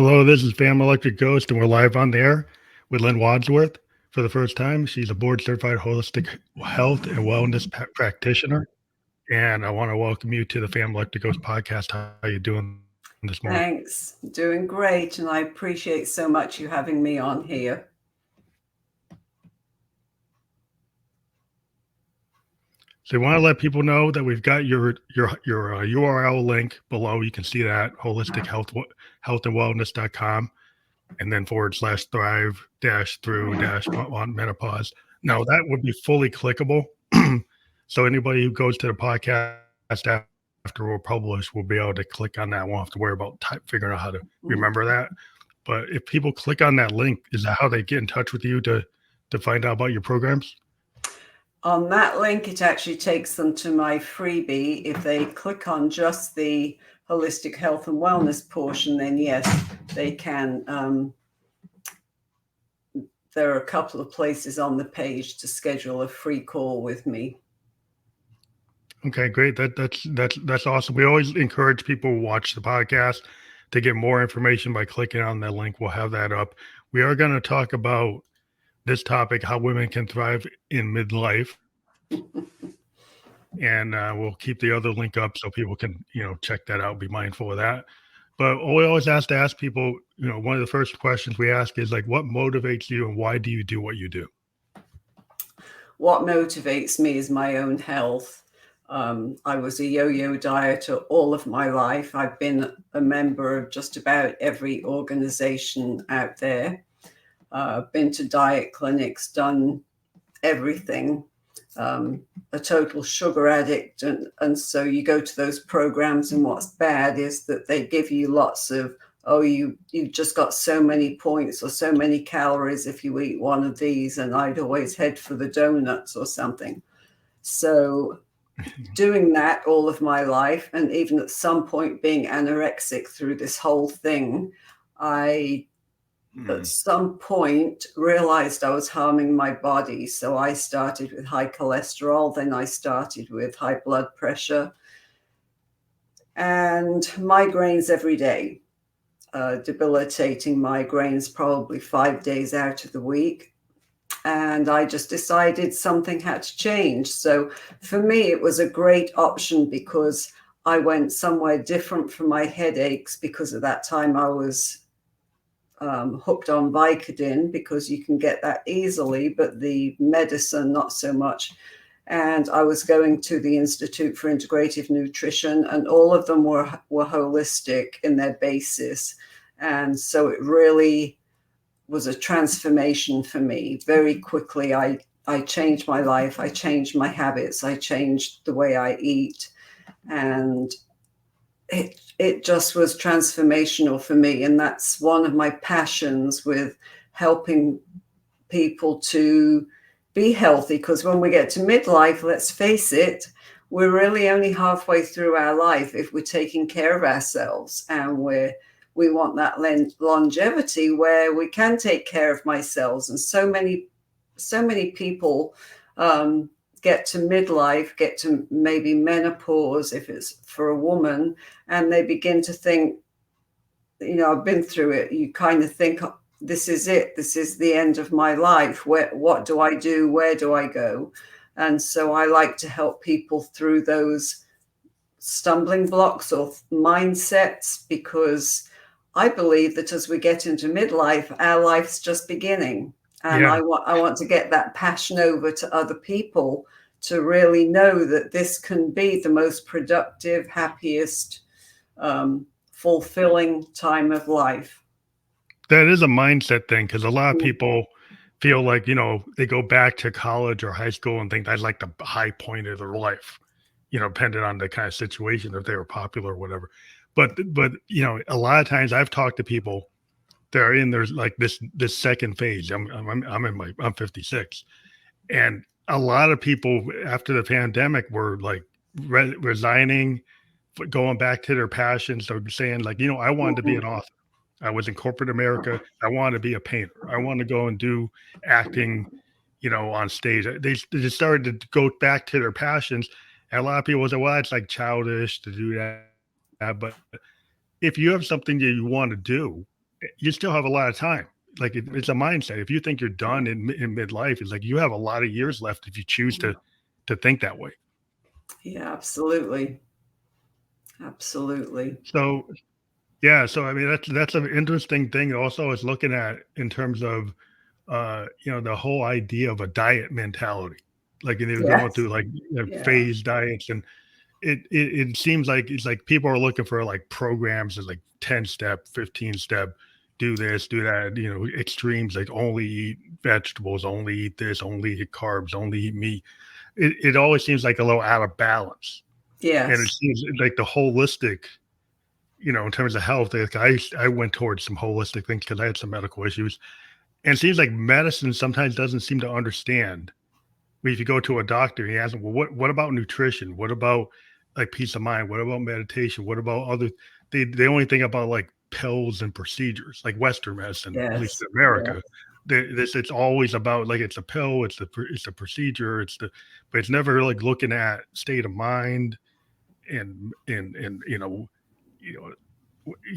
Hello, this is Fam Electric Ghost, and we're live on the air with Lynne Wadsworth for the first time. She's a board certified holistic health and wellness practitioner. And I want to welcome you to the Fam Electric Ghost podcast. How are you doing this morning? Thanks. Doing great. And I appreciate so much you having me on here. So we want to let people know that we've got your URL link below. You can see that holistic health and wellness.com, and then /thrive through on menopause. Now that would be fully clickable. So anybody who goes to the podcast after we'll publish will be able to click on that. Won't have to worry about figuring out how to remember that. But if people click on that link, is that how they get in touch with you to find out about your programs? On that link, it actually takes them to my freebie. If they click on just the holistic health and wellness portion, then yes, they can. There are a couple of places on the page to schedule a free call with me. Okay, great. That's awesome. We always encourage people who watch the podcast to get more information by clicking on that link. We'll have that up. We are going to talk about this topic, how women can thrive in midlife. And we'll keep the other link up so people can, check that out, be mindful of that. But we always have to ask people, one of the first questions we ask is like, what motivates you and why do you do what you do? What motivates me is my own health. I was a yo-yo dieter all of my life. I've been a member of just about every organization out there. Been to diet clinics, done everything. A total sugar addict. And so you go to those programs, and what's bad is that they give you lots of, you've just got so many points or so many calories if you eat one of these. And I'd always head for the donuts or something. So doing that all of my life, and even at some point being anorexic through this whole thing, I at some point realized I was harming my body. So I started with high cholesterol, then I started with high blood pressure and migraines every day, debilitating migraines probably 5 days out of the week. And I just decided something had to change. So for me, it was a great option because I went somewhere different from my headaches, because at that time I was hooked on Vicodin, because you can get that easily, but the medicine, not so much. And I was going to the Institute for Integrative Nutrition, and all of them were holistic in their basis. And so it really was a transformation for me. Very quickly, I changed my life. I changed my habits. I changed the way I eat. And it just was transformational for me. And that's one of my passions, with helping people to be healthy. Because when we get to midlife, let's face it, we're really only halfway through our life if we're taking care of ourselves, and we want that longevity where we can take care of ourselves. And so many people get to midlife, get to maybe menopause if it's for a woman, and they begin to think, I've been through it. You kind of think, this is it. This is the end of my life. What do I do? Where do I go? And so I like to help people through those stumbling blocks or mindsets, because I believe that as we get into midlife, our life's just beginning. And I want to get that passion over to other people, to really know that this can be the most productive, happiest, fulfilling time of life. That is a mindset thing, because a lot of people feel like, they go back to college or high school and think that's like the high point of their life, depending on the kind of situation, if they were popular or whatever. But a lot of times I've talked to people that are in there's like this second phase. I'm 56, and a lot of people after the pandemic were like resigning, going back to their passions. So saying like, I wanted to be an author. I was in corporate America. I wanted to be a painter. I wanted to go and do acting, on stage. They just started to go back to their passions. And a lot of people say, well, it's like childish to do that. But if you have something that you want to do, you still have a lot of time. Like it's a mindset. If you think you're done in midlife, it's like you have a lot of years left if you choose to think that way. Yeah, absolutely. Absolutely. So yeah, so I mean that's an interesting thing also is looking at in terms of the whole idea of a diet mentality. Like and they're going Yes. through like Yeah. phase diets and it seems like it's like people are looking for like programs and like 10 step, 15 step, do this, do that, extremes like only eat vegetables, only eat this, only eat carbs, only eat meat. It always seems like a little out of balance. And it Yes. seems like the holistic, in terms of health, like I went towards some holistic things because I had some medical issues. And it seems like medicine sometimes doesn't seem to understand. If you go to a doctor, he asks them, well, what about nutrition? What about like peace of mind? What about meditation? What about other? They only think about like pills and procedures, like Western medicine, at least Yes. in Yeah. America. It's always about like it's a pill, it's a procedure, but it's never like looking at state of mind and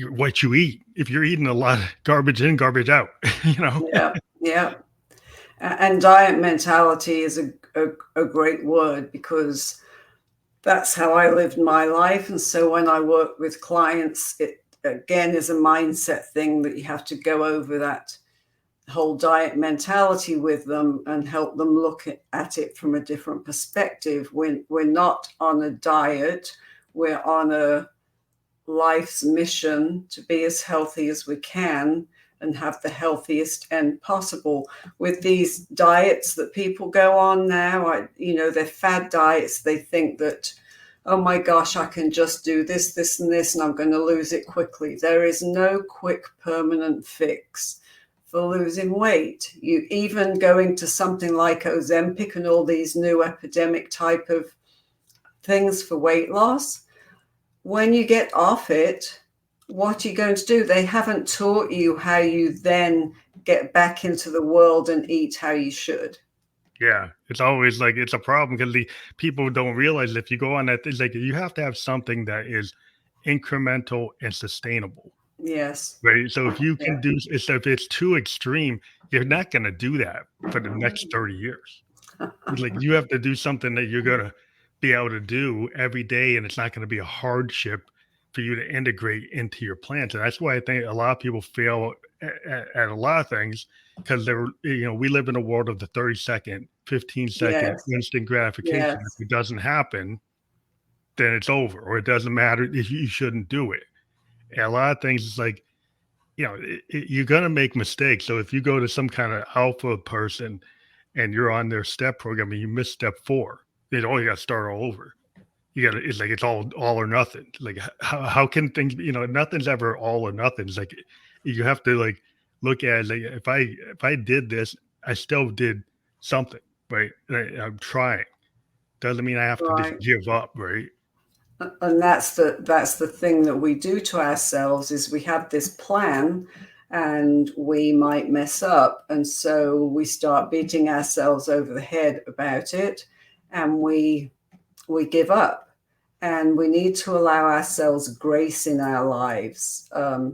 what you eat. If you're eating a lot of garbage in, garbage out, you know. Yeah. Yeah. And diet mentality is a great word because that's how I lived my life. And so when I work with clients, it again is a mindset thing that you have to go over that whole diet mentality with them and help them look at it from a different perspective. We're not on a diet, we're on a life's mission to be as healthy as we can and have the healthiest end possible. With these diets that people go on now, they're fad diets. They think that, oh my gosh, I can just do this, this, and this, and I'm going to lose it quickly. There is no quick permanent fix for losing weight. You even going to something like Ozempic and all these new epidemic type of things for weight loss, when you get off it, what are you going to do? They haven't taught you how you then get back into the world and eat how you should. Yeah, it's always like it's a problem because the people don't realize if you go on that, it's like you have to have something that is incremental and sustainable, Yes. right? So if you Yeah. can do, so if it's too extreme, you're not going to do that for the next 30 years. It's like you have to do something that you're going to be able to do every day, and it's not going to be a hardship for you to integrate into your plans. And that's why I think a lot of people fail at a lot of things because we live in a world of the 30-second, 15-second Yes. instant gratification. If Yes. it doesn't happen, then it's over, or it doesn't matter if you shouldn't do it. And a lot of things is like, you're going to make mistakes. So if you go to some kind of alpha person and you're on their step program and you miss step 4, then you got to start all over. You got to, it's like, it's all or nothing. Like, how can things, nothing's ever all or nothing. It's like, you have to like look at it like, if I did this, I still did something, right? I'm trying. Doesn't mean I have to just Right. give up, right? And that's the thing that we do to ourselves is we have this plan and we might mess up, and so we start beating ourselves over the head about it, and we give up. And we need to allow ourselves grace in our lives. Hmm.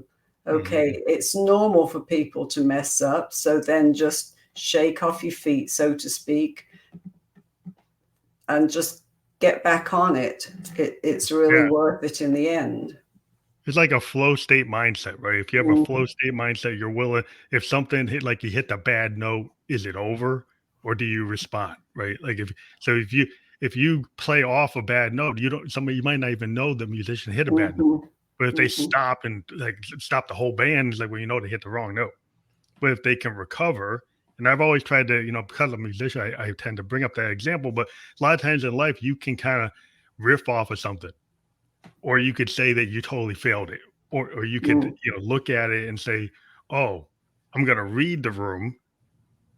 Okay, it's normal for people to mess up, so then just shake off your feet, so to speak, and just get back on it. It's really Yeah. worth it in the end. It's like a flow state mindset, right? If you have a Mhm. flow state mindset, you're willing, if something hit, like you hit the bad note, is it over or do you respond, right? Like if you play off a bad note, you might not even know the musician hit a bad note. Mhm. But if they Mhm. stop and like stop the whole band, it's like, well, they hit the wrong note. But if they can recover, and I've always tried to, because I'm a musician, I tend to bring up that example. But a lot of times in life, you can kind of riff off of something, or you could say that you totally failed it, or you could, Mm. look at it and say, "Oh, I'm going to read the room.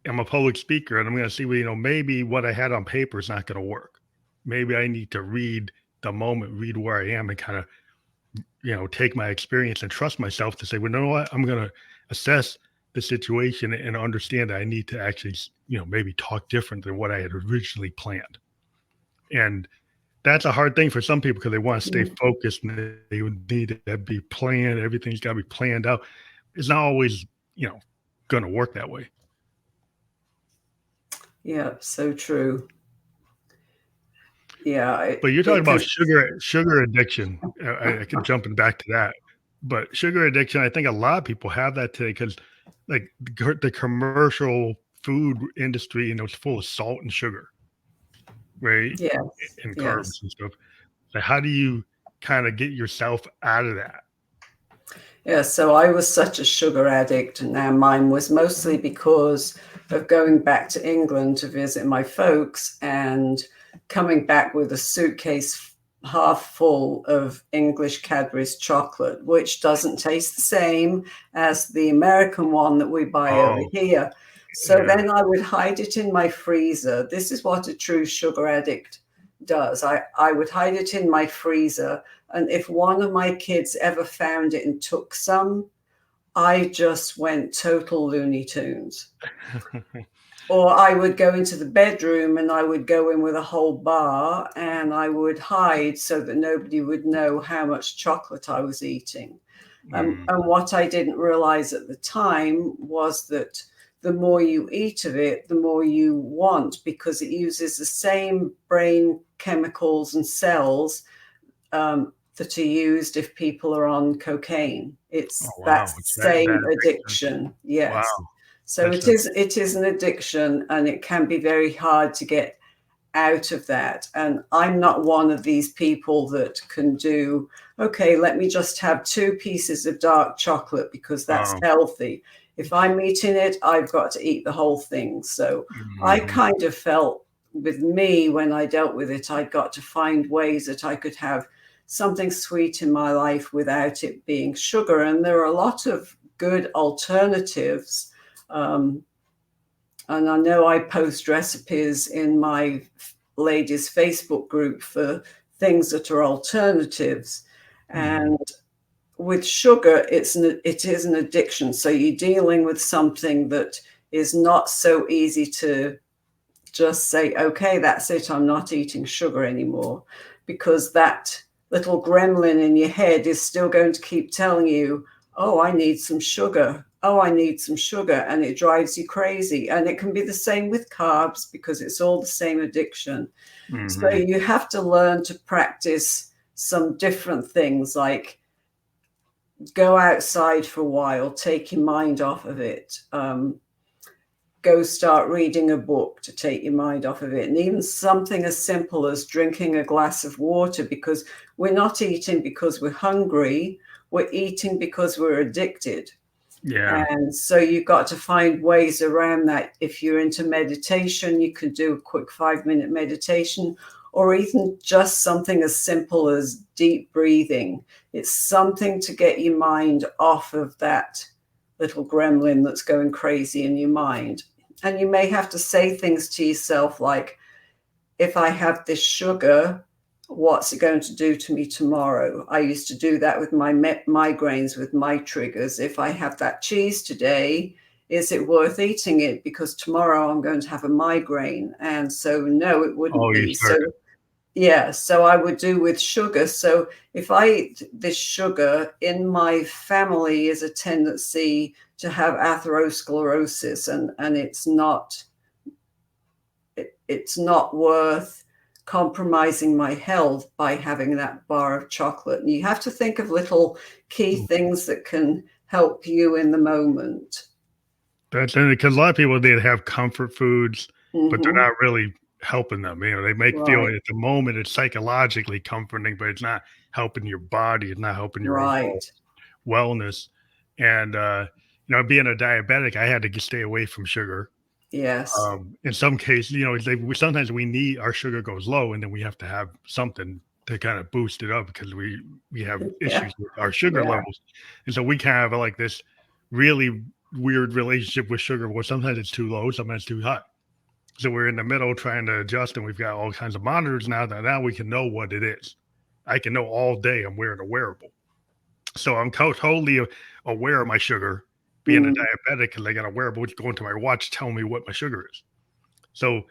I'm a public speaker, and I'm going to see, well, maybe what I had on paper is not going to work. Maybe I need to read the moment, read where I am, and kind of, take my experience and trust myself to say, well, you know what, I'm going to assess the situation and understand that I need to actually, maybe talk different than what I had originally planned." And that's a hard thing for some people because they want to stay Mm. focused and they would need to be planned. Everything's got to be planned out. it's not always, going to work that way. Yeah, so true. Yeah, But you're talking it about can. sugar addiction. I keep jumping back to that. But sugar addiction, I think a lot of people have that today because, like, the commercial food industry, it's full of salt and sugar, right, Yes, and yes. carbs and stuff. Like, how do you kind of get yourself out of that? Yeah, so I was such a sugar addict, and now mine was mostly because of going back to England to visit my folks and coming back with a suitcase half full of English Cadbury's chocolate, which doesn't taste the same as the American one that we buy over Oh, here. So yeah. then I would hide it in my freezer. This is what a true sugar addict does. I would hide it in my freezer, and if one of my kids ever found it and took some, I just went total Looney Tunes. Or I would go into the bedroom and I would go in with a whole bar and I would hide so that nobody would know how much chocolate I was eating. Mm. And what I didn't realize at the time was that the more you eat of it, the more you want, because it uses the same brain chemicals and cells that are used if people are on cocaine. Oh, It's that wow. It's that same addiction. addiction. Wow. Yes. So That's it is an addiction, and it can be very hard to get out of that. And I'm not one of these people that can do, okay, let me just have 2 pieces of dark chocolate because that's wow. healthy. If I'm eating it, I've got to eat the whole thing. So I Mhm. kind of felt with me when I dealt with it, I got to find ways that I could have something sweet in my life without it being sugar. And there are a lot of good alternatives. Um, and I know I post recipes in my ladies' Facebook group for things that are alternatives. Mhm. And with sugar, it is an addiction. So you're dealing with something that is not so easy to just say, okay, that's it, I'm not eating sugar anymore, because that little gremlin in your head is still going to keep telling you, oh, I need some sugar. Oh, I need some sugar. And it drives you crazy. And it can be the same with carbs because it's all the same addiction. So Mhm. you have to learn to practice some different things, like go outside for a while, take your mind off of it. Go start reading a book to take your mind off of it. And even something as simple as drinking a glass of water, because we're not eating because we're hungry, we're eating because we're addicted. Yeah. And so you've got to find ways around that. If you're into meditation, you can do a quick 5-minute meditation, or even just something as simple as deep breathing. It's something to get your mind off of that little gremlin that's going crazy in your mind. And you may have to say things to yourself like, if I have this sugar, what's it going to do to me tomorrow? I used to do that with my migraines, with my triggers. If I have that cheese today, is it worth eating it? Because tomorrow I'm going to have a migraine. And so, no, it wouldn't Oh, you be. So, start. yeah, so I would do with sugar. So if I eat this sugar, in my family is a tendency to have atherosclerosis, and it's not worth compromising my health by having that bar of chocolate. And you have to think of little key things that can help you in the moment. That's because a lot of people, they have comfort foods, but they're Hmm. not really helping them. They make feel Right, at the moment it's psychologically comforting, but it's not helping your body. It's not helping your overall right. wellness. And being a diabetic, I had to stay away from sugar. Yes. In some cases, sometimes we need our sugar goes low, and then we have to have something to kind of boost it up because we have Yeah, issues with our sugar yeah. levels, and so we kind of have like this really weird relationship with sugar where sometimes it's too low, sometimes too high. So we're in the middle trying to adjust, and we've got all kinds of monitors now that now we can know what it is. I can know all day I'm wearing a wearable, so I'm totally aware of my sugar. Being a Mm, diabetic, because I got a wearable, it's going to my watch, telling me what my sugar is. So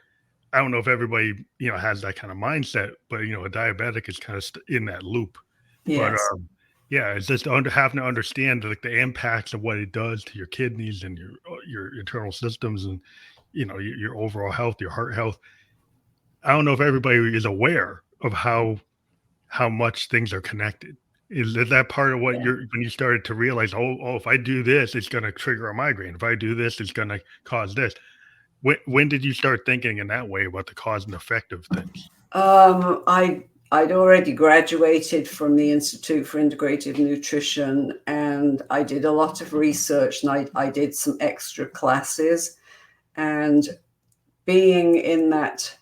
I don't know if everybody, has that kind of mindset, but a diabetic is kind of in that loop. But yes. Yeah, it's just having to understand like the impacts of what it does to your kidneys and your internal systems, and your overall health, your heart health. I don't know if everybody is aware of how much things are connected. Is that part of what Yeah. when you started to realize, oh, if I do this, it's going to trigger a migraine. If I do this, it's going to cause this. When did you start thinking in that way about the cause and effect of things? I'd already graduated from the Institute for Integrative Nutrition, and I did a lot of research, and I did some extra classes. And being in that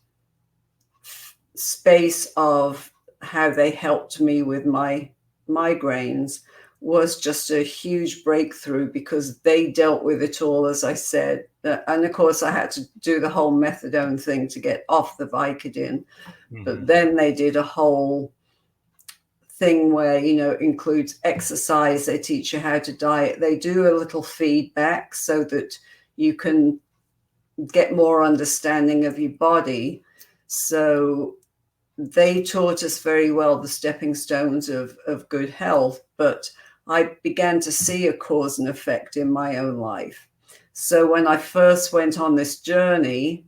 space of how they helped me with my migraines was just a huge breakthrough, because they dealt with it all, as I said. And of course, I had to do the whole methadone thing to get off the Vicodin. But then they did a whole thing where, includes exercise. They teach you how to diet. They do a little feedback so that you can get more understanding of your body. So they taught us very well the stepping stones of good health, but I began to see a cause and effect in my own life. So when I first went on this journey,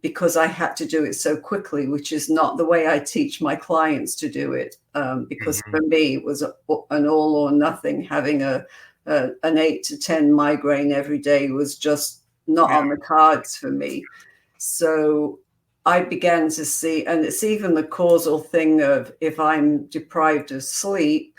because I had to do it so quickly, which is not the way I teach my clients to do it, because for me, it was an all or nothing. Having an 8 to 10 migraine every day was just not on the cards for me. So I began to see, and it's even the causal thing of, if I'm deprived of sleep,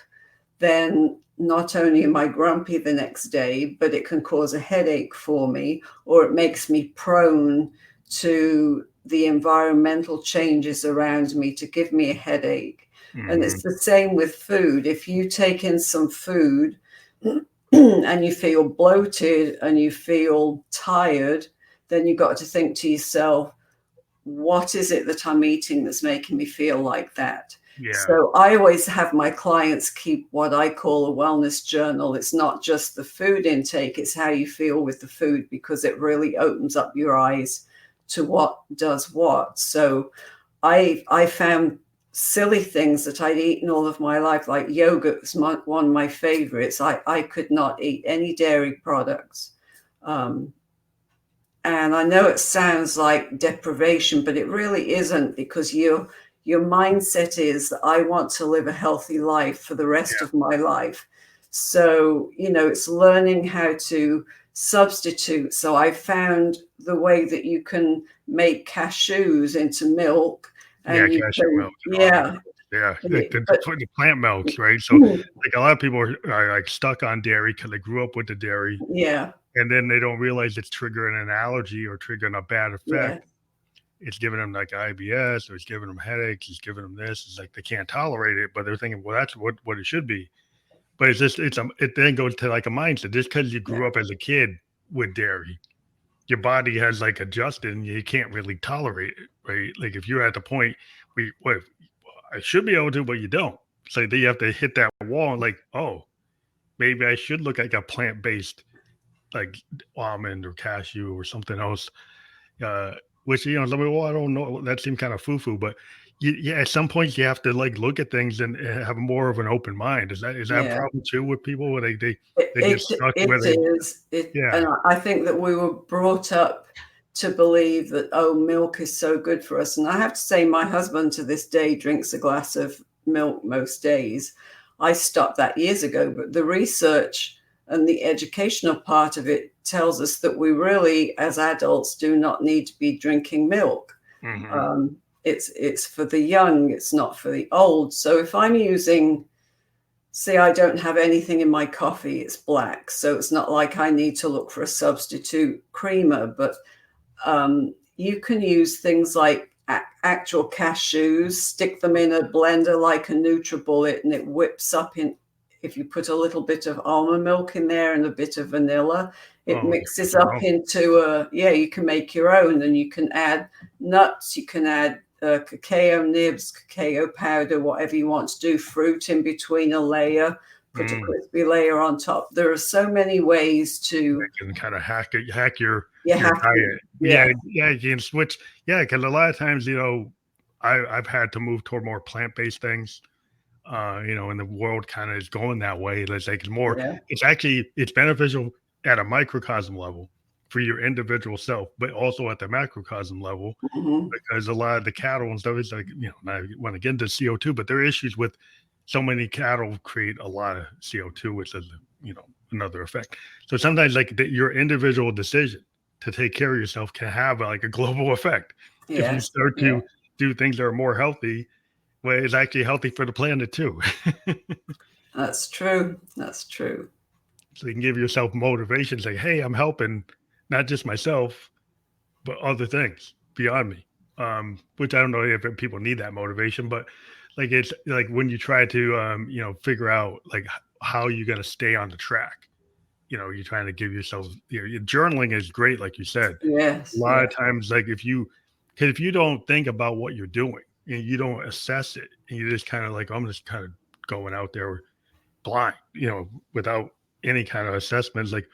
then not only am I grumpy the next day, but it can cause a headache for me, or it makes me prone to the environmental changes around me to give me a headache. And it's the same with food. If you take in some food and you feel bloated and you feel tired, then you've got to think to yourself, what is it that I'm eating that's making me feel like that? Yeah. So I always have my clients keep what I call a wellness journal. It's not just the food intake, it's how you feel with the food, because it really opens up your eyes to what does what. So I found silly things that I'd eaten all of my life, like yogurt was one of my favorites. I could not eat any dairy products. And I know it sounds like deprivation, but it really isn't, because your mindset is that I want to live a healthy life for the rest of my life. So, it's learning how to substitute. So I found the way that you can make cashews into milk. And you cashew can, milk. The plant milks, right? So like a lot of people are like stuck on dairy because they grew up with the dairy. Yeah. And then they don't realize it's triggering an allergy or triggering a bad effect. Yeah. It's giving them like IBS, or it's giving them headaches, it's giving them this. It's like they can't tolerate it, but they're thinking, well, that's what it should be. But it then goes to like a mindset. Just because you grew up as a kid with dairy, your body has like adjusted and you can't really tolerate it, right? Like if you're at the point where I should be able to, but you don't. So then you have to hit that wall and like, oh, maybe I should look like a plant-based, like almond or cashew or something else. Which somebody, well, I don't know. That seemed kind of foo-foo, but at some point you have to like look at things and have more of an open mind. Is that a problem too with people where they get stuck where they? And I think that we were brought up to believe that, milk is so good for us. And I have to say, my husband to this day drinks a glass of milk most days. I stopped that years ago, but the research and the educational part of it tells us that we really, as adults, do not need to be drinking milk. It's for the young, it's not for the old. So if I'm using, say, I don't have anything in my coffee, it's black, so it's not like I need to look for a substitute creamer, but you can use things like actual cashews, stick them in a blender like a NutriBullet, and it whips up if you put a little bit of almond milk in there and a bit of vanilla, it mixes up into you can make your own, and you can add nuts, you can add cacao nibs, cacao powder, whatever you want to do, fruit in between a layer, put a crispy layer on top. There are so many ways to. You can kind of hack your diet. You can switch. Yeah, because a lot of times, I've had to move toward more plant-based things. and the world kind of is going that way. It's like more, Yeah. it's beneficial at a microcosm level for your individual self, but also at the macrocosm level, Hmm. because a lot of the cattle and stuff is like, I want to get into CO2, but there are issues with so many cattle create a lot of CO2, which is, another effect. So sometimes like your individual decision to take care of yourself can have like a global effect. If you Yes. start Yeah. to do things that are more healthy, well, it's actually healthy for the planet too. That's true. That's true. So you can give yourself motivation, say, hey, I'm helping not just myself, but other things beyond me. Which I don't know if people need that motivation, but like it's like when you try to figure out like how you're gonna stay on the track. You're trying to give yourself, journaling is great, like you said. A Yes. lot Yeah. of times, like because if you don't think about what you're doing and you don't assess it, and you just kind of like, I'm just kind of going out there blind, without any kind of assessments, like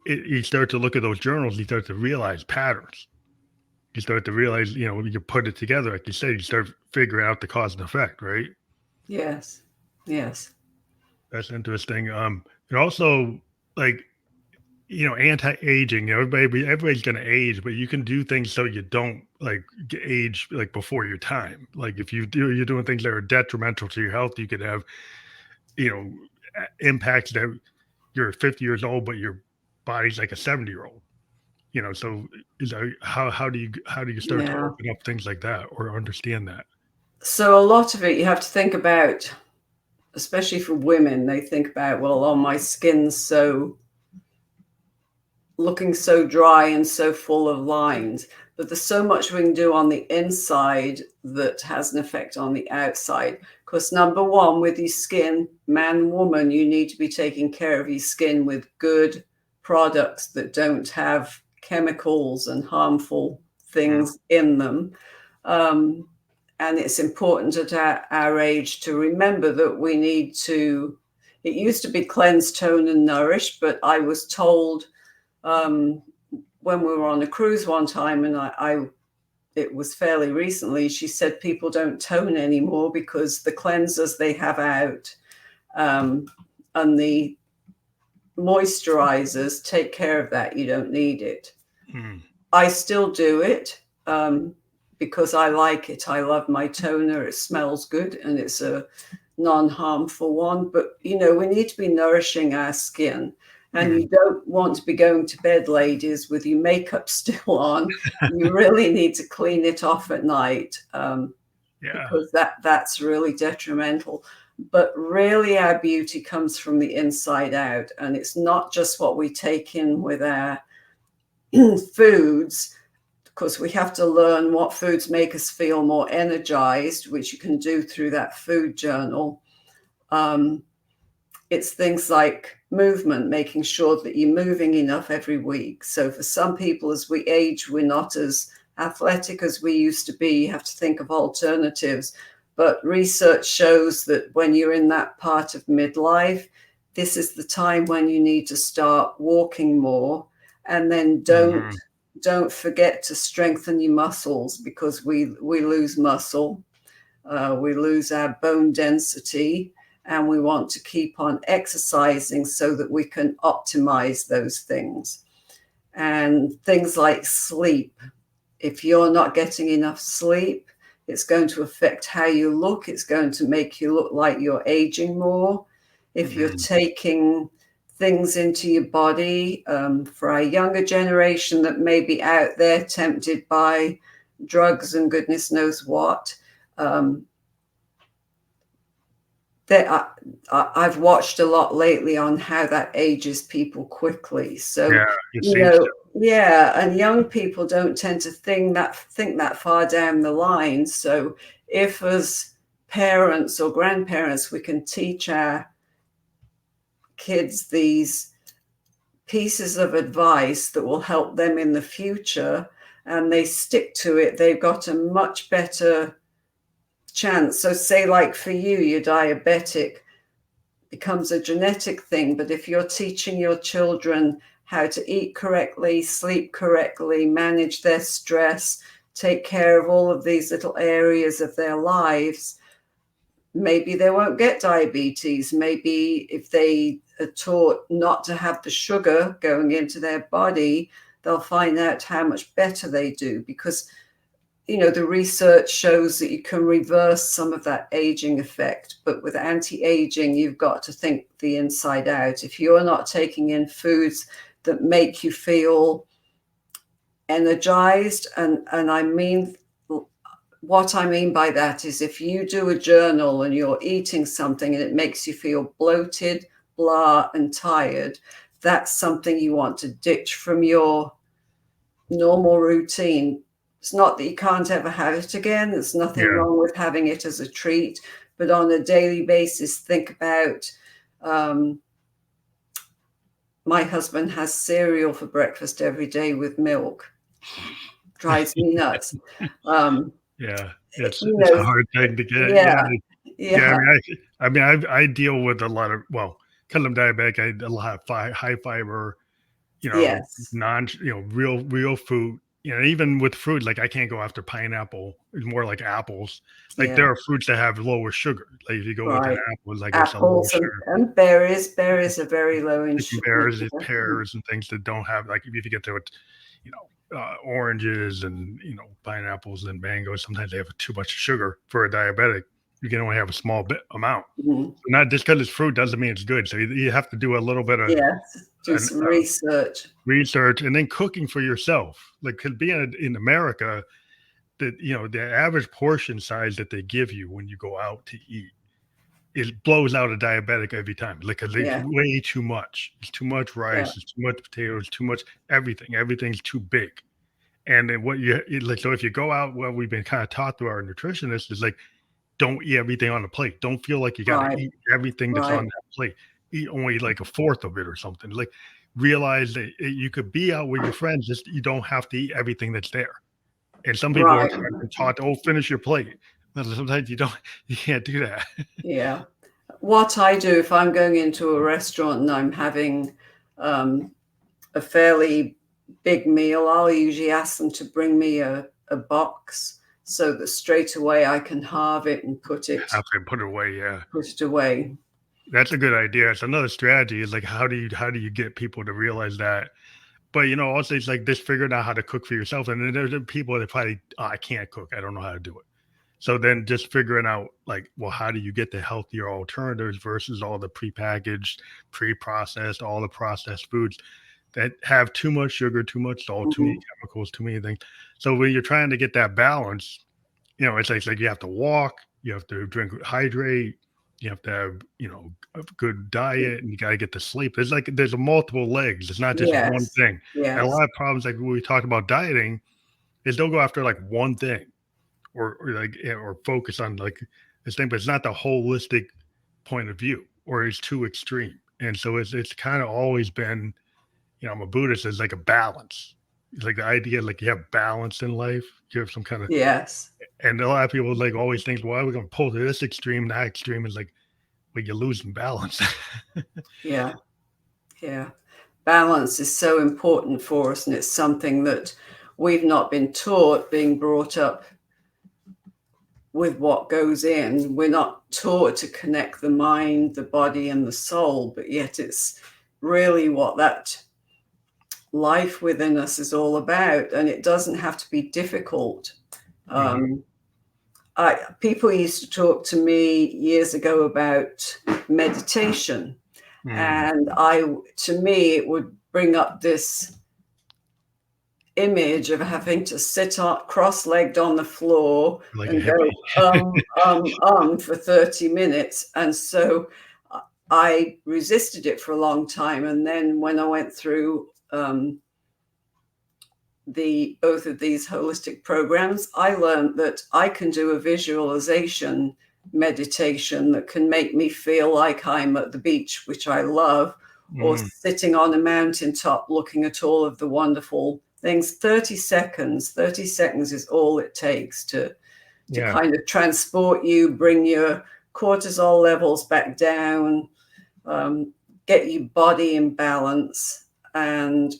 you start to look at those journals, you start to realize patterns. You start to realize, you put it together, like you said, you start figuring out the cause and effect, right? Yes. Yes. That's interesting. And also like, anti-aging, everybody's going to age, but you can do things so you don't like age like before your time. Like if you're doing things that are detrimental to your health, you could have, you know, impacts that you're 50 years old, but your body's like a 70-year-old. So how do you start to Yeah. open up things like that or understand that? So a lot of it you have to think about, especially for women. They think about, well, oh, my skin's so looking so dry and so full of lines. But there's so much we can do on the inside that has an effect on the outside. Because number one, with your skin, man, woman, you need to be taking care of your skin with good products that don't have chemicals and harmful Mm, things in them. Um, and it's important at our age to remember that we need to, it used to be cleanse, tone, and nourish, but I was told um, when we were on a cruise one time, and it was fairly recently, she said people don't tone anymore because the cleansers they have out um, and the moisturizers take care of that. You don't need it. mm, I still do it because I like it. I love my toner. It smells good and it's a non-harmful one. But, we need to be nourishing our skin. And mm. you don't want to be going to bed, ladies, with your makeup still on. You really need to clean it off at night Yeah. because that's really detrimental. But really, our beauty comes from the inside out. And it's not just what we take in with our foods, because we have to learn what foods make us feel more energized, which you can do through that food journal. It's things like movement, making sure that you're moving enough every week. So for some people, as we age, we're not as athletic as we used to be. You have to think of alternatives. But research shows that when you're in that part of midlife, this is the time when you need to start walking more. And then Hmm. don't forget to strengthen your muscles, because we lose muscle, we lose our bone density, and we want to keep on exercising so that we can optimize those things. And things like sleep. If you're not getting enough sleep, it's going to affect how you look. It's going to make you look like you're aging more. If you're Hmm. taking things into your body, for our younger generation that may be out there tempted by drugs and goodness knows what, um, I've watched a lot lately on how that ages people quickly. So, Yeah, it seems to. yeah, and young people don't tend to think that far down the line. So, if as parents or grandparents we can teach our kids these pieces of advice that will help them in the future, and they stick to it, they've got a much better chance. So, say, like for you, you're diabetic, becomes a genetic thing. But if you're teaching your children how to eat correctly, sleep correctly, manage their stress, take care of all of these little areas of their lives, maybe they won't get diabetes. Maybe if they are taught not to have the sugar going into their body, they'll find out how much better they do, because the research shows that you can reverse some of that aging effect. But with anti-aging, you've got to think the inside out. If you're not taking in foods that make you feel energized, and I mean, what I mean by that is if you do a journal and you're eating something and it makes you feel bloated, blah, and tired, that's something you want to ditch from your normal routine. It's not that you can't ever have it again. There's nothing wrong with having it as a treat, but on a daily basis, think about, my husband has cereal for breakfast every day with milk. Drives me nuts. It's a hard thing to get. Yeah. I mean, I deal with a lot of, well, because I'm diabetic, I eat a lot of high fiber, Yes. real fruit. Even with fruit, like I can't go after pineapple. It's more like apples. Like there are fruits that have lower sugar. Like if you go with an apple, like it's a low Apples sugar. and berries. Berries are very low in sugar. Berries, pears, and things that don't have, like if you get to it, oranges and pineapples and mangoes. Sometimes they have too much sugar for a diabetic. You can only have a small bit amount. Mm-hmm. So not just because it's fruit doesn't mean it's good. So you have to do a little bit of do some research, and then cooking for yourself. Like, because being in America, the average portion size that they give you when you go out to eat, it blows out a diabetic every time. Like, it's way too much. It's too much rice. It's too much potatoes. Too much everything. Everything's too big. And then so if you go out, what we've been kind of taught through our nutritionists is like, don't eat everything on the plate. Don't feel like you got to eat everything that's on that plate. Eat only like a fourth of it or something. Like, realize that you could be out with your friends, just you don't have to eat everything that's there. And some people are taught, finish your plate. But sometimes you can't do that. Yeah. What I do if I'm going into a restaurant and I'm having a fairly big meal, I'll usually ask them to bring me a box so that straight away I can halve it and put it away. Put it away. That's a good idea. It's another strategy. Is like, how do you get people to realize that? But also it's like just figuring out how to cook for yourself. And then there's people that probably, I can't cook. I don't know how to do it. So then just figuring out like, well, how do you get the healthier alternatives versus all the prepackaged, pre-processed, all the processed foods that have too much sugar, too much salt, too many chemicals, too many things. So when you're trying to get that balance, it's like you have to walk, you have to hydrate, you have to have, a good diet, and you got to get to sleep. There's multiple legs. It's not just one thing. And a lot of problems, like when we talk about dieting, is they'll go after like one thing or focus on like this thing, but it's not the holistic point of view, or it's too extreme. And so it's kind of always been, I'm a Buddhist, is like a balance. It's like the idea, like you have balance in life. You have some kind of, and a lot of people like always think, well, we're going to pull to this extreme, that extreme is like, well, you're losing balance. Yeah. Balance is so important for us, and it's something that we've not been taught, being brought up with what goes in. We're not taught to connect the mind, the body, and the soul, but yet it's really what that life within us is all about, and it doesn't have to be difficult. People used to talk to me years ago about meditation, and to me it would bring up this image of having to sit cross-legged on the floor like and go for 30 minutes. And so I resisted it for a long time. And then when I went through both of these holistic programs, I learned that I can do a visualization meditation that can make me feel like I'm at the beach, which I love, or sitting on a mountaintop looking at all of the wonderful things. 30 seconds is all it takes to kind of transport you, bring your cortisol levels back down, get your body in balance. And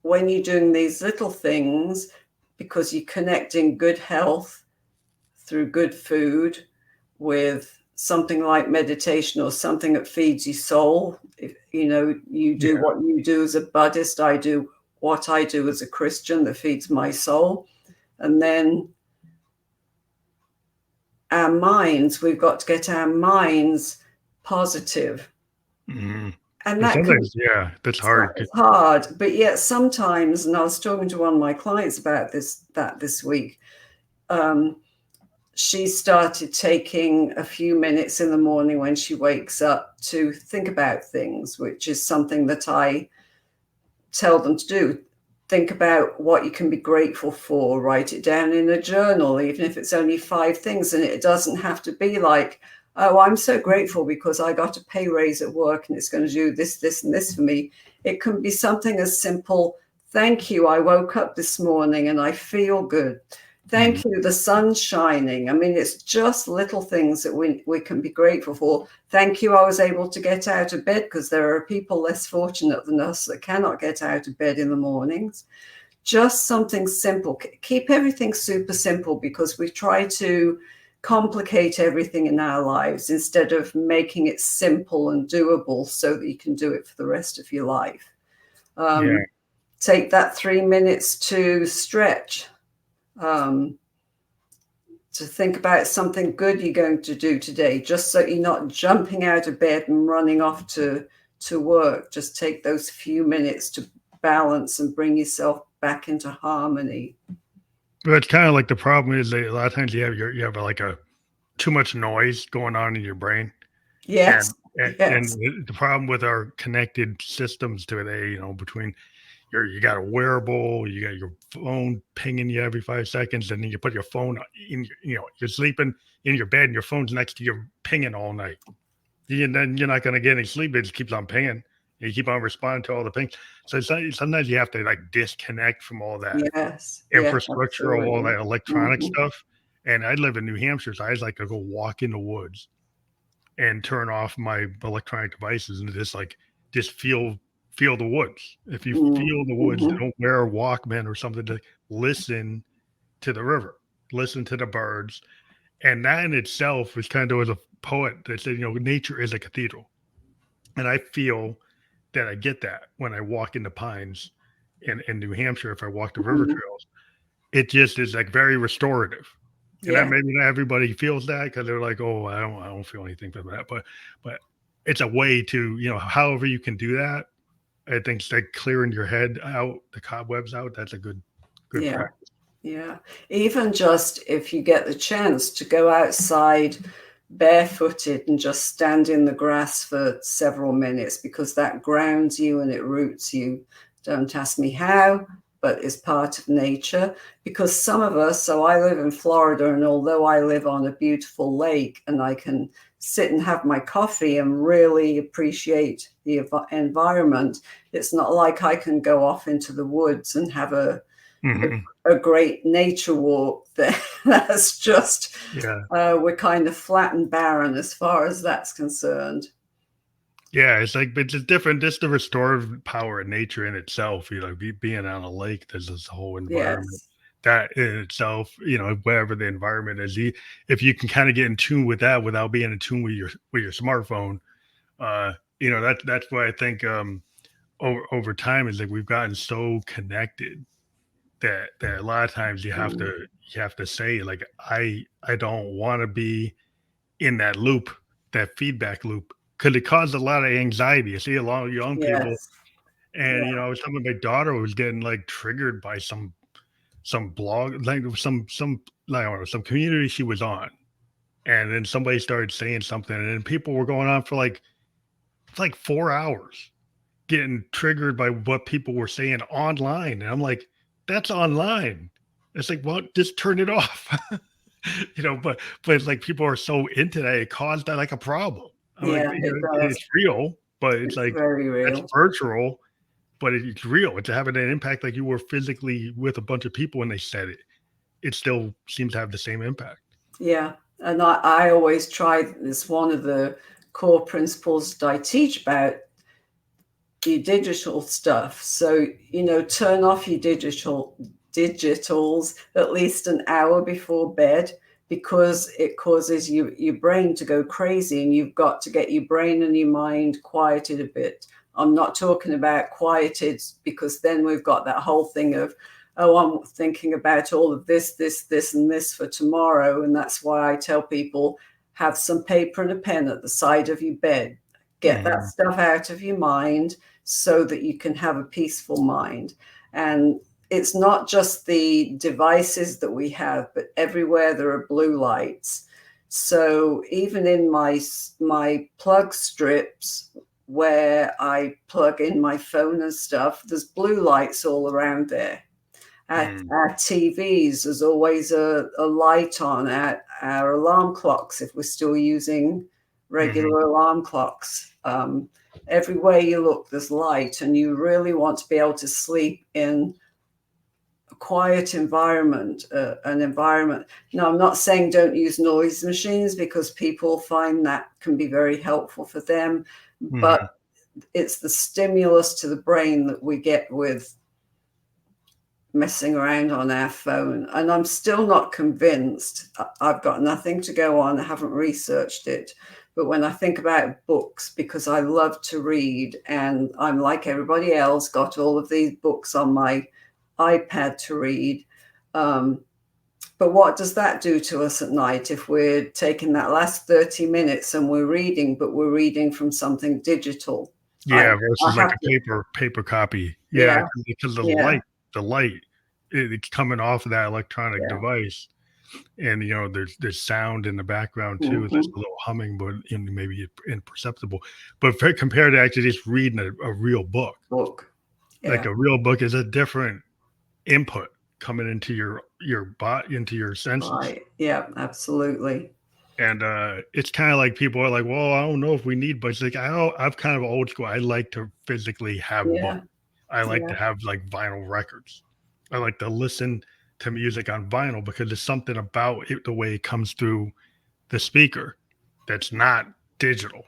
when you're doing these little things, because you're connecting good health through good food with something like meditation or something that feeds your soul. If you do what you do as a Buddhist, I do what I do as a Christian that feeds my soul. And then our minds, we've got to get our minds positive. Mm-hmm. And And that can sometimes, that's hard. it's hard, but yet sometimes, and I was talking to one of my clients about this week, she started taking a few minutes in the morning when she wakes up to think about things, which is something that I tell them to do. Think about what you can be grateful for, write it down in a journal, even if it's only 5 things. And it doesn't have to be like, oh, I'm so grateful because I got a pay raise at work and it's going to do this, this, and this for me. It can be something as simple. Thank you. I woke up this morning and I feel good. Thank you. The sun's shining. I mean, it's just little things that we can be grateful for. Thank you. I was able to get out of bed, because there are people less fortunate than us that cannot get out of bed in the mornings. Just something simple. Keep everything super simple, because we try to complicate everything in our lives instead of making it simple and doable so that you can do it for the rest of your life. Take that 3 minutes to stretch. To think about something good you're going to do today, just so you're not jumping out of bed and running off to work. Just take those few minutes to balance and bring yourself back into harmony. But it's kind of like the problem is that a lot of times you have like a too much noise going on in your brain. Yes. And the problem with our connected systems today, between you got a wearable, you got your phone pinging you every 5 seconds, and then you put your phone in, you're sleeping in your bed and your phone's next to you pinging all night. And then you're not going to get any sleep. It just keeps on pinging. You keep on responding to all the pings. So sometimes you have to like disconnect from all that infrastructure of all that electronic stuff. And I live in New Hampshire, so I just like to go walk in the woods and turn off my electronic devices and just feel the woods. If you feel the woods, don't wear a Walkman or something, to listen to the river, listen to the birds. And that in itself is kind of, as a poet that said, nature is a cathedral. And I feel that I get that when I walk in the pines in New Hampshire. If I walk the river trails, it just is like very restorative. And that maybe not everybody feels that, because they're like, oh, I don't feel anything from that. But it's a way to, however you can do that. I think it's like clearing your head out, the cobwebs out. That's a good practice. Yeah. Even just if you get the chance to go outside barefooted and just stand in the grass for several minutes, because that grounds you and it roots you. Don't ask me how, but it's part of nature. Because some of us, so I live in Florida, and although I live on a beautiful lake and I can sit and have my coffee and really appreciate the environment, it's not like I can go off into the woods and have a great nature walk. That's just, we're kind of flat and barren as far as that's concerned. Yeah, it's just different. Just the restorative power of nature in itself, being on a lake, there's this whole environment that in itself, wherever the environment is, if you can kind of get in tune with that without being in tune with your smartphone, that's why I think over time is like we've gotten so connected that a lot of times you have to say, like, I don't want to be in that loop, that feedback loop, because it caused a lot of anxiety. You see a lot of young people, and I was telling my daughter was getting like triggered by some blog, like some I don't know, some community she was on, and then somebody started saying something, and then people were going on for like 4 hours getting triggered by what people were saying online. And I'm like, that's online. It's like, well, just turn it off. But it's like people are so into that, it caused that like a problem. I'm like, it's real, but it's like very real. It's virtual, but it's real. It's having an impact. Like you were physically with a bunch of people and they said it. It still seems to have the same impact. Yeah. And I always try this, one of the core principles that I teach about your digital stuff. So, turn off your digitals at least an hour before bed. because it causes your brain to go crazy, and you've got to get your brain and your mind quieted a bit. I'm not talking about quieted, because then we've got that whole thing of, oh, I'm thinking about all of this, and this for tomorrow. And that's why I tell people, have some paper and a pen at the side of your bed. Get that stuff out of your mind so that you can have a peaceful mind. And it's not just the devices that we have, but everywhere there are blue lights. So even in my plug strips, where I plug in my phone and stuff, there's blue lights all around there. At our TVs, there's always a light on. At our alarm clocks, if we're still using regular alarm clocks, everywhere you look, there's light, and you really want to be able to sleep in a quiet environment, an environment. Now, I'm not saying don't use noise machines, because people find that can be very helpful for them, but it's the stimulus to the brain that we get with messing around on our phone. And I'm still not convinced. I've got nothing to go on. I haven't researched it. But when I think about books, because I love to read, and I'm like everybody else, got all of these books on my iPad to read. But what does that do to us at night if we're taking that last 30 minutes and we're reading, but we're reading from something digital? Yeah, versus like a paper copy. Yeah, because the light, it's coming off of that electronic device, and there's sound in the background too. There's a little humming, but maybe imperceptible. But compared to actually just reading a real book, like a real book is a different input coming into your body, into your senses. Right. Yeah, absolutely. And it's kind of like people are like, well, I don't know if we need, but it's like I'm kind of old school. I like to physically have books. I like to have like vinyl records. I like to listen to music on vinyl because there's something about it, the way it comes through the speaker, that's not digital,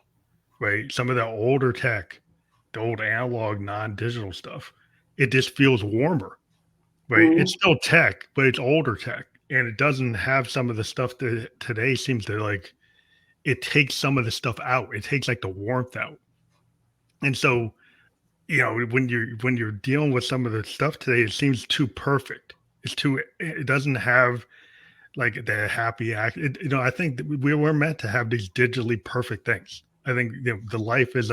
right? Some of the older tech, the old analog, non-digital stuff, it just feels warmer, right? It's still tech, but it's older tech. And it doesn't have some of the stuff that today seems to like, it takes some of the stuff out. It takes like the warmth out. And so, when you're dealing with some of the stuff today, it seems too perfect. It doesn't have like the happy act. I think that we were meant to have these digitally perfect things. I think the life is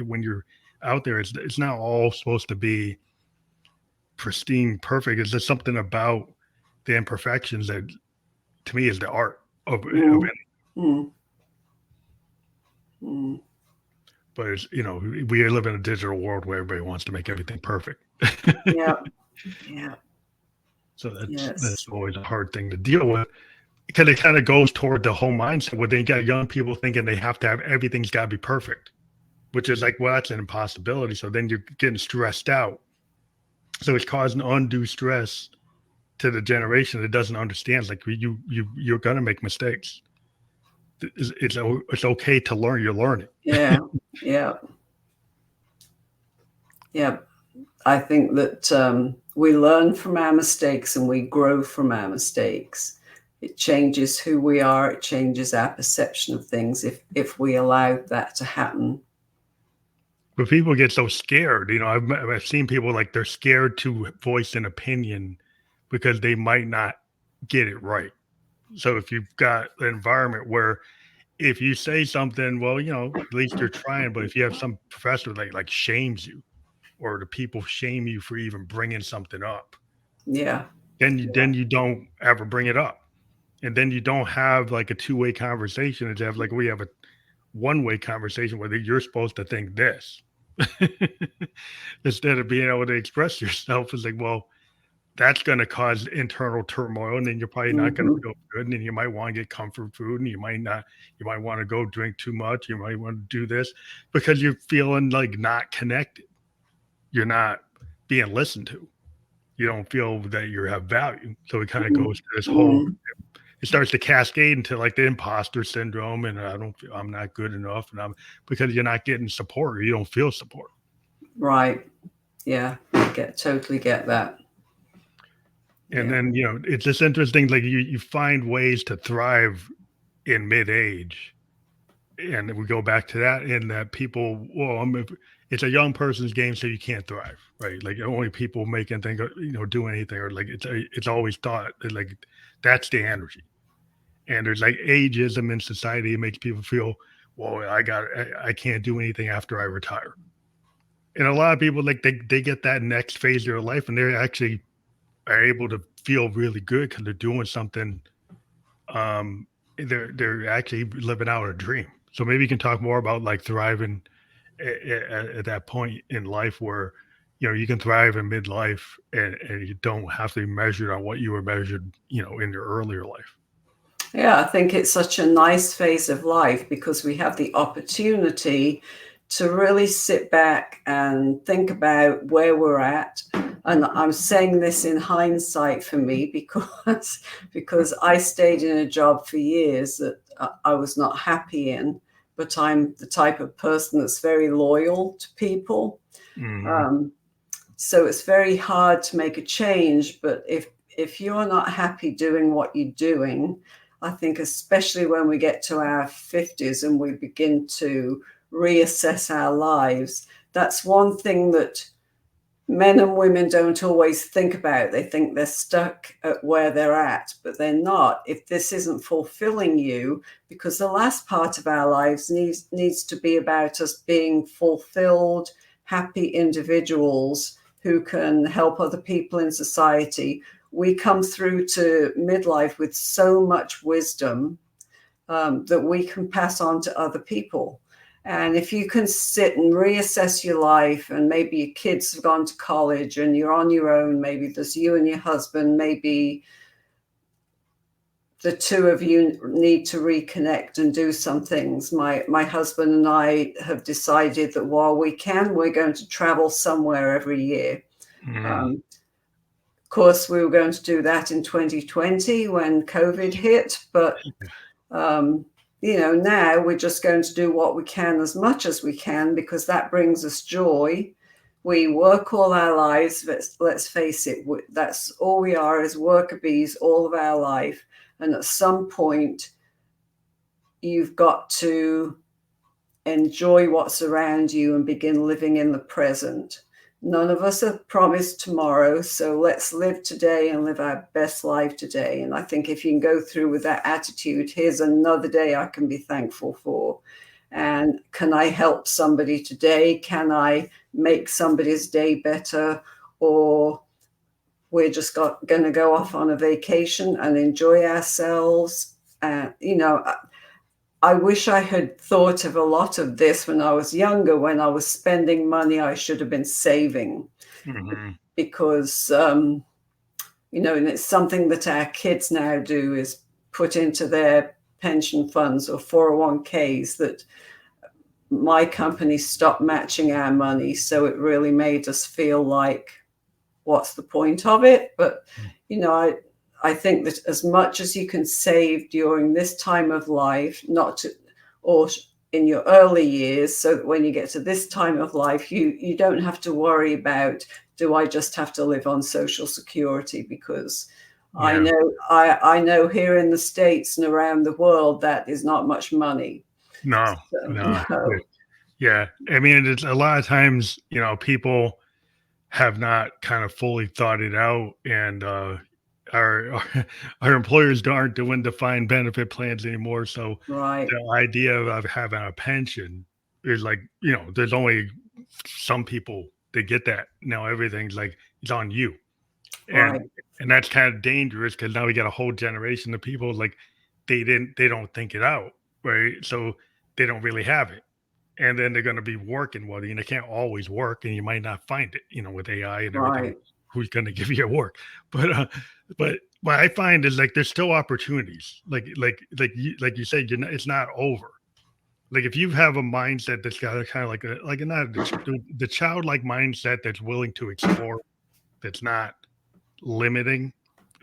when you're out there, it's not all supposed to be pristine, perfect. It's just something about the imperfections that, to me, is the art of it. But it's, we live in a digital world where everybody wants to make everything perfect. Yeah. So that's always a hard thing to deal with, because it kind of goes toward the whole mindset where they got young people thinking they have to have, everything's got to be perfect, which is like, well, that's an impossibility. So then you're getting stressed out. So it's causing undue stress to the generation that doesn't understand. It's like you're going to make mistakes. It's okay to learn. You're learning. Yeah. I think that we learn from our mistakes and we grow from our mistakes. It changes who we are. It changes our perception of things if we allow that to happen. But people get so scared. I've seen people like they're scared to voice an opinion because they might not get it right. So if you've got an environment where if you say something, well, at least you're trying. But if you have some professor that like shames you, or the people shame you for even bringing something up, then you don't ever bring it up, and then you don't have like a two-way conversation. It's have like we have a one-way conversation where you're supposed to think this instead of being able to express yourself. It's like, well, that's going to cause internal turmoil, and then you're probably not going to feel good, and then you might want to get comfort food, and you might want to go drink too much. You might want to do this because you're feeling like not connected. You're not being listened to. You don't feel that you have value. So it kind of goes to this whole, it starts to cascade into like the imposter syndrome, and I'm not good enough, and because you're not getting support, or you don't feel support. Right. Yeah. Totally get that. And Yeah. then, it's just interesting, like you find ways to thrive in mid-age. And we go back to that in that people, well, it's a young person's game, so you can't thrive, right? Like only people making think, do anything, or like it's always thought that like that's the energy. And there's like ageism in society. It makes people feel, well, I can't do anything after I retire. And a lot of people like they get that next phase of their life, and they actually are able to feel really good because they're doing something. Um, they're actually living out a dream. So maybe you can talk more about like thriving at that point in life where you can thrive in midlife, and you don't have to be measured on what you were measured in your earlier life. Yeah, I think it's such a nice phase of life because we have the opportunity to really sit back and think about where we're at. And I'm saying this in hindsight for me because I stayed in a job for years that I was not happy in, but I'm the type of person that's very loyal to people. Hmm. Um, so it's very hard to make a change, but if you're not happy doing what you're doing, I think especially when we get to our 50s and we begin to reassess our lives, that's one thing that men and women don't always think about. They think they're stuck at where they're at, but they're not. If this isn't fulfilling you, because the last part of our lives needs to be about us being fulfilled, happy individuals who can help other people in society. We come through to midlife with so much wisdom that we can pass on to other people. And if you can sit and reassess your life, and maybe your kids have gone to college and you're on your own, maybe there's you and your husband, maybe the two of you need to reconnect and do some things. My husband and I have decided that while we can, we're going to travel somewhere every year. Hmm. Of course, we were going to do that in 2020 when COVID hit, but um, now we're just going to do what we can as much as we can because that brings us joy. We work all our lives. Let's face it, that's all we are is worker bees all of our life. And at some point, you've got to enjoy what's around you and begin living in the present. None of us are promised tomorrow, so let's live today and live our best life today. And I think if you can go through with that attitude, here's another day I can be thankful for. And can I help somebody today? Can I make somebody's day better? Or we're just going to go off on a vacation and enjoy ourselves. I wish I had thought of a lot of this when I was younger, when I was spending money I should have been saving, Hmm. because, and it's something that our kids now do is put into their pension funds or 401ks that my company stopped matching our money. So it really made us feel like, what's the point of it? But, I think that as much as you can save during this time of life, or in your early years, so that when you get to this time of life, you don't have to worry about, do I just have to live on Social Security? Because Yeah. I know here in the States and around the world that is not much money. No. So No. no, Yeah. I mean, it's a lot of times, people have not kind of fully thought it out, and our our employers aren't doing defined benefit plans anymore. So right, the idea of having a pension is like, there's only some people that get that. Now everything's like it's on you. right, And that's kind of dangerous because now we got a whole generation of people like they don't think it out, right? So they don't really have it. And then they're going to be working, well, they can't always work, and you might not find it, with AI and everything. right. Who's going to give you a work? But but what I find is like there's still opportunities. Like you said, it's not over. Like if you have a mindset that's got a kind of like not the childlike mindset that's willing to explore, that's not limiting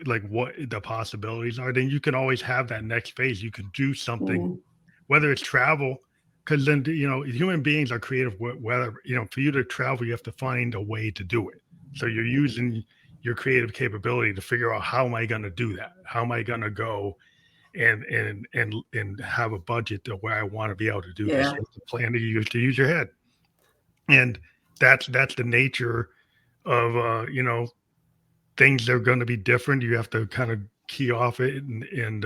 like what the possibilities are, then you can always have that next phase. You can do something, Mm, whether it's travel, because then human beings are creative. Whether for you to travel, you have to find a way to do it. So you're using your creative capability to figure out, how am I going to do that? How am I going to go and have a budget to where I want to be able to do this? Yeah. You have to plan to use your head. And that's the nature of, things that are going to be different. You have to kind of key off it and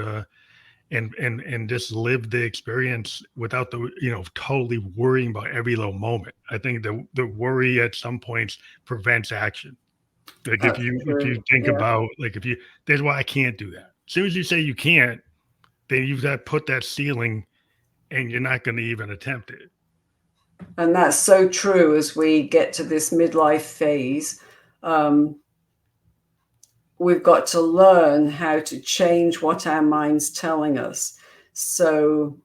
just live the experience without the, totally worrying about every little moment. I think the worry at some points prevents action. Like That's if you true. think Yeah. about, like, there's why I can't do that. As soon as you say you can't, then you've got to put that ceiling, and you're not going to even attempt it. And that's so true as we get to this midlife phase. We've got to learn how to change what our mind's telling us. So,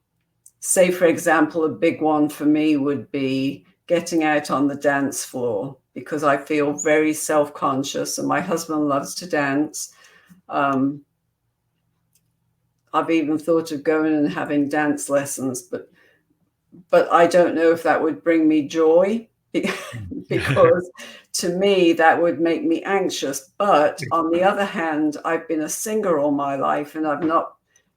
say, for example, a big one for me would be getting out on the dance floor, because I feel very self-conscious, and my husband loves to dance. I've even thought of going and having dance lessons, but I don't know if that would bring me joy, because to me that would make me anxious. But on the other hand, I've been a singer all my life, and I've not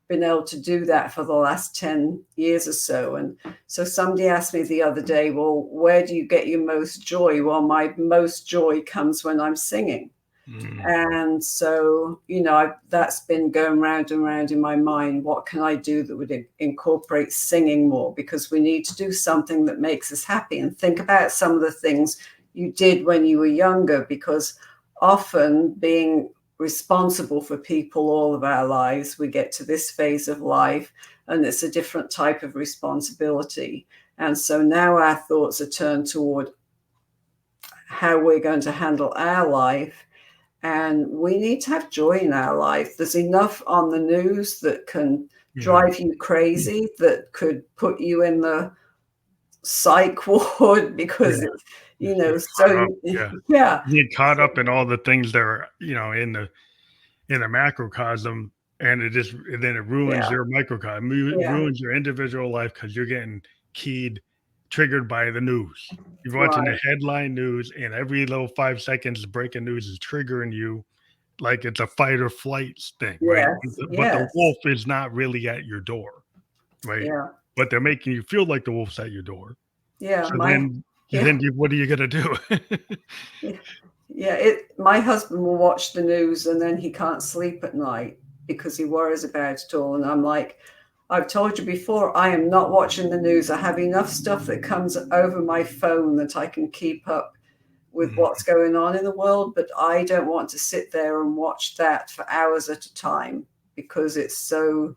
been able to do that for the last 10 years or so. And so somebody asked me the other day, well, where do you get your most joy? Well, my most joy comes when I'm singing. And so, that's been going round and round in my mind. What can I do that would incorporate singing more? Because we need to do something that makes us happy, and think about some of the things you did when you were younger, because often being responsible for people all of our lives, we get to this phase of life and it's a different type of responsibility. And so now our thoughts are turned toward how we're going to handle our life. And we need to have joy in our life. There's enough on the news that can drive you crazy, that could put you in the psych ward, because it's, so yeah. You get caught up in all the things that are, in the macrocosm, and then it ruins your microcosm. It ruins your individual life, because you're getting triggered by the news. You're watching the headline news, and every little 5 seconds, breaking news is triggering you, like it's a fight or flight thing, right? But the wolf is not really at your door, right? But they're making you feel like the wolf's at your door. Yeah. So then what are you gonna do? My husband will watch the news, and then he can't sleep at night because he worries about it all. And I'm like, I've told you before, I am not watching the news. I have enough stuff that comes over my phone that I can keep up with what's going on in the world, but I don't want to sit there and watch that for hours at a time, because it's so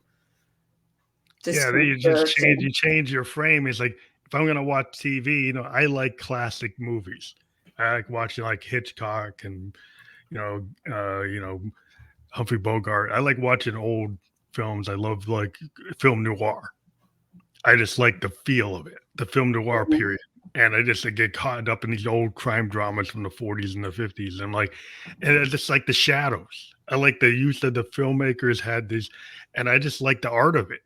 you just change your frame. It's like, if I'm gonna watch TV, I like classic movies. I like watching, like, Hitchcock and Humphrey Bogart. I like watching old films. I love, like, film noir. I just like the feel of it, the film noir period. And I just get caught up in these old crime dramas from the 40s and the 50s. And I just like the shadows. I like the use that the filmmakers had these, and I just like the art of it.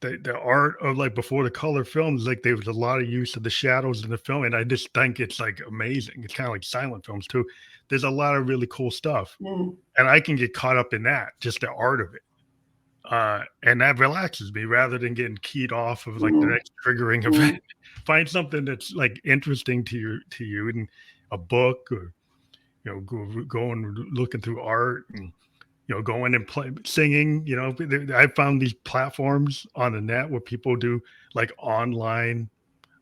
The art of, like, before the color films, like, there was a lot of use of the shadows in the film, and I just think it's, like, amazing. It's kind of like silent films too. There's a lot of really cool stuff, and I can get caught up in that, just the art of it. And that relaxes me, rather than getting keyed off of, like, the next triggering event. Find something that's, like, interesting to you, in a book, or going looking through art, and going and singing. I found these platforms on the net where people do, like, online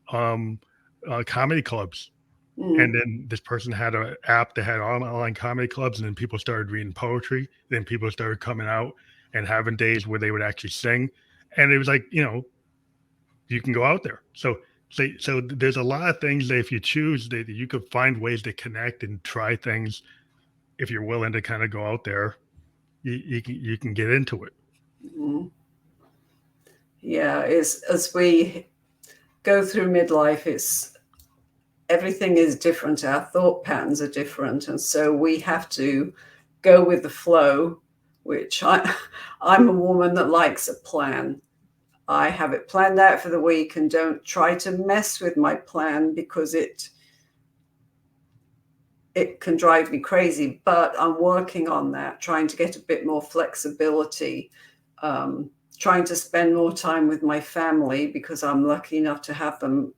comedy clubs. And then this person had an app that had online comedy clubs, and then people started reading poetry. Then people started coming out and having days where they would actually sing. And it was like, you can go out there. So there's a lot of things that, if you choose, that you could find ways to connect and try things. If you're willing to kind of go out there, you can get into it. Yeah, it's, as we go through midlife, everything is different. Our thought patterns are different, and so we have to go with the flow. Which I'm a woman that likes a plan. I have it planned out for the week, and don't try to mess with my plan, because it it can drive me crazy, but I'm working on that, trying to get a bit more flexibility, trying to spend more time with my family because I'm lucky enough to have them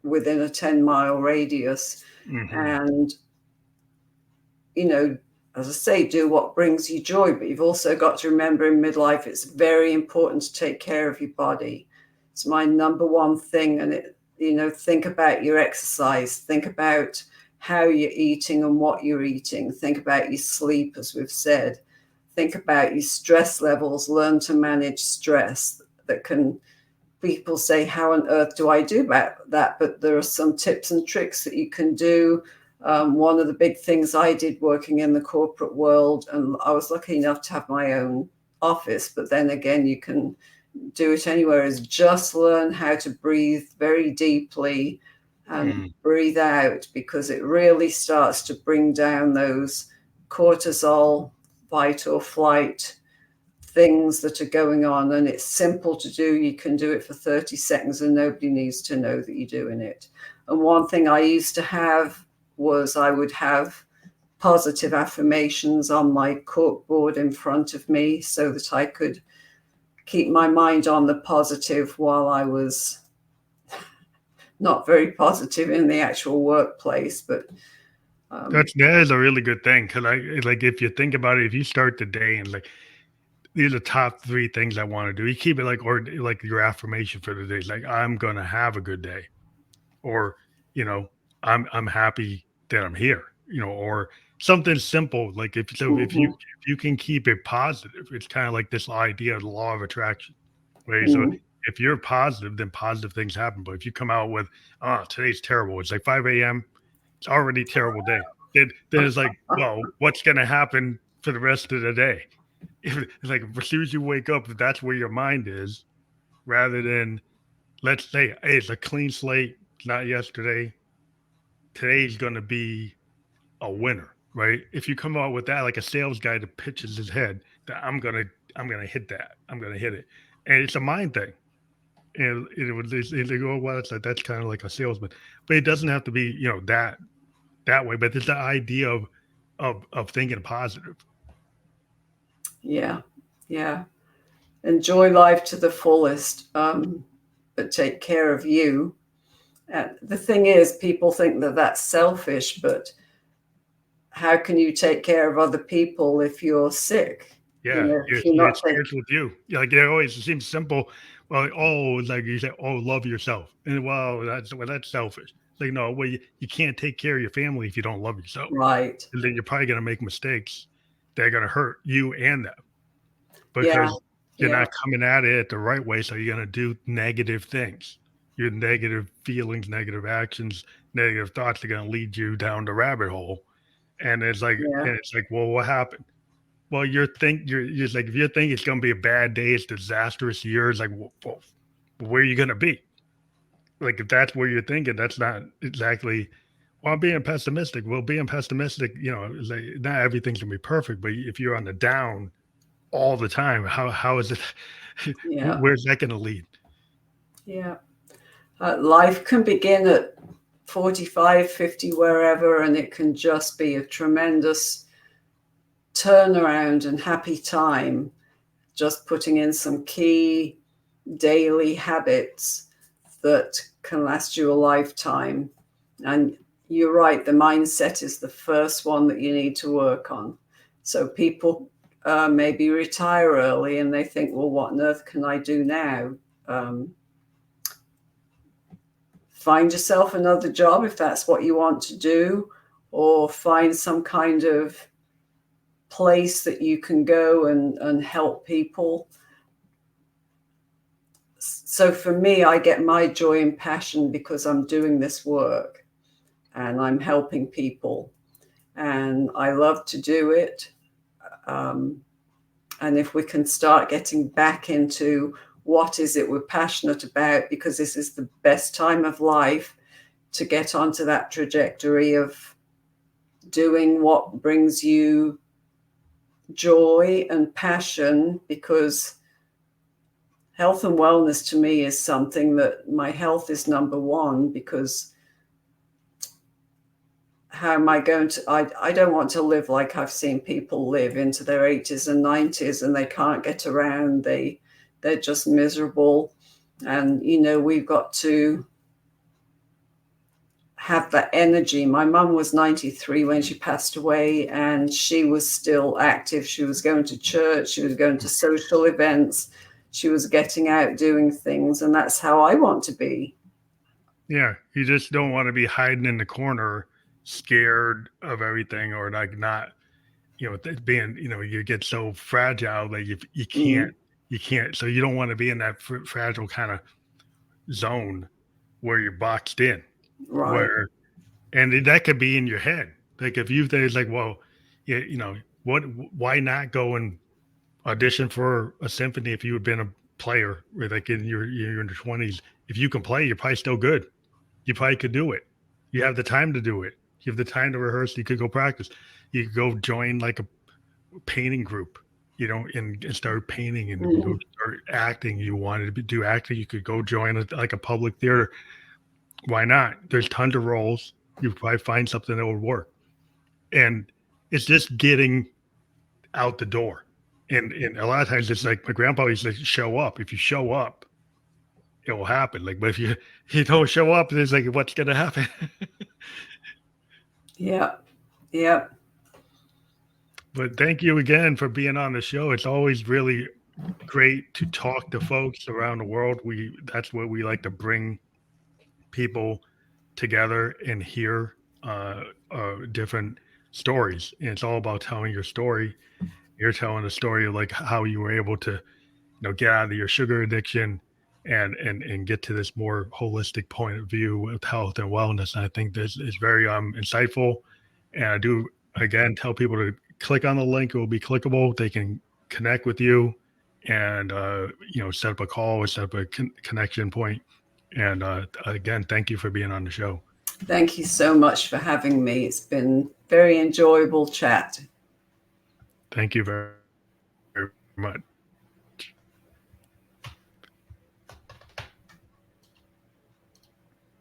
within a 10-mile radius. And, you know, as I say, do what brings you joy, but you've also got to remember in midlife, it's very important to take care of your body. It's my number one thing. And think about your exercise, think about how you're eating and what you're eating, think about your sleep, as we've said, think about your stress levels, learn to manage stress. People say, how on earth do I do about that? But there are some tips and tricks that you can do. One of the big things I did working in the corporate world, and I was lucky enough to have my own office, but then again, you can do it anywhere, is just learn how to breathe very deeply and breathe out, because it really starts to bring down those cortisol, fight or flight things that are going on. And it's simple to do. You can do it for 30 seconds and nobody needs to know that you're doing it. And one thing I used to have was I would have positive affirmations on my cork board in front of me so that I could keep my mind on the positive while I was not very positive in the actual workplace. But that is a really good thing, because like if you think about it, if you start the day and like, these are the top 3 things I want to do, you keep it like, or like your affirmation for the day, like I'm gonna have a good day, or I'm happy that I'm here, or something simple. Like if you can keep it positive, it's kind of like this idea of the law of attraction, right? So if you're positive, then positive things happen. But if you come out with, oh, today's terrible, it's like 5 a.m., it's already a terrible day. Then it's like, well, what's gonna happen for the rest of the day? It's like, as soon as you wake up, if that's where your mind is, rather than, let's say, hey, it's a clean slate, it's not yesterday, today's going to be a winner, right? If you come out with that, like a sales guy that pitches his head that I'm gonna hit that, I'm gonna hit it, and it's a mind thing. And they go, well, it's like, that's kind of like a salesman, but it doesn't have to be, that way. But it's the idea of thinking positive. yeah, enjoy life to the fullest, but take care of you. The thing is, people think that that's selfish, but how can you take care of other people if you're sick? Yeah, If you're not it starts with you. Yeah, like, it always seems simple. Well, like you say, oh, love yourself, and that's selfish. It's like, no, well, you can't take care of your family if you don't love yourself, right. and then you're probably gonna make mistakes that are gonna hurt you and them, Yeah, because you're yeah, not coming at it the right way. So you're gonna do negative things. Your negative feelings, negative actions, negative thoughts are gonna lead you down the rabbit hole, yeah, and it's like, well, what happened? Well, you're like, if you think it's gonna be a bad day, it's disastrous year, it's like, well, where are you gonna be? Like, if that's where you're thinking, that's not exactly, well, I'm being pessimistic. Well, being pessimistic, is like, not everything's gonna be perfect, but if you're on the down all the time, how is it? yeah, Where's that gonna lead? yeah. Life can begin at 45, 50, wherever, and it can just be a tremendous turnaround and happy time. Just putting in some key daily habits that can last you a lifetime. And you're right, the mindset is the first one that you need to work on. So people maybe retire early and they think, well, what on earth can I do now? Find yourself another job if that's what you want to do, or find some kind of place that you can go and help people. So for me, I get my joy and passion because I'm doing this work and I'm helping people, and I love to do it. And if we can start getting back into what is it we're passionate about, because this is the best time of life to get onto that trajectory of doing what brings you joy and passion, because health and wellness to me is something that my health is number one, because how am I going to, I don't want to live like I've seen people live into their 80s and 90s and they can't get around. They're just miserable. And, you know, we've got to have that energy. My mum was 93 when she passed away, and she was still active. She was going to church, she was going to social events, she was getting out doing things, and that's how I want to be. Yeah, you just don't want to be hiding in the corner, scared of everything, or like not, being, you get so fragile that you can't, Mm, you can't. So you don't want to be in that fragile kind of zone where you're boxed in, right. where, and that could be in your head. Like if you there's like, well, yeah, what, why not go and audition for a symphony if you had been a player, like in your 20s? If you can play, you're probably still good. You probably could do it. You have the time to do it. You have the time to rehearse. You could go practice. You could go join like a painting group, and start painting, and go Mm, start acting. You wanted to do acting. You could go join like a public theater. Why not? There's tons of roles. You probably find something that would work. And it's just getting out the door. And a lot of times it's like my grandpa used to say, show up. If you show up, it will happen. Like, but if you don't show up, it's like, what's going to happen? yeah. Yeah. But thank you again for being on the show. It's always really great to talk to folks around the world. That's what we like to bring people together and hear different stories. And it's all about telling your story. You're telling a story of like how you were able to, get out of your sugar addiction and get to this more holistic point of view with health and wellness. And I think this is very insightful. And I do again tell people to click on the link. It will be clickable. They can connect with you and set up a call or set up a connection point. And again, thank you for being on the show. Thank you so much for having me. It's been very enjoyable chat. Thank you very, very much.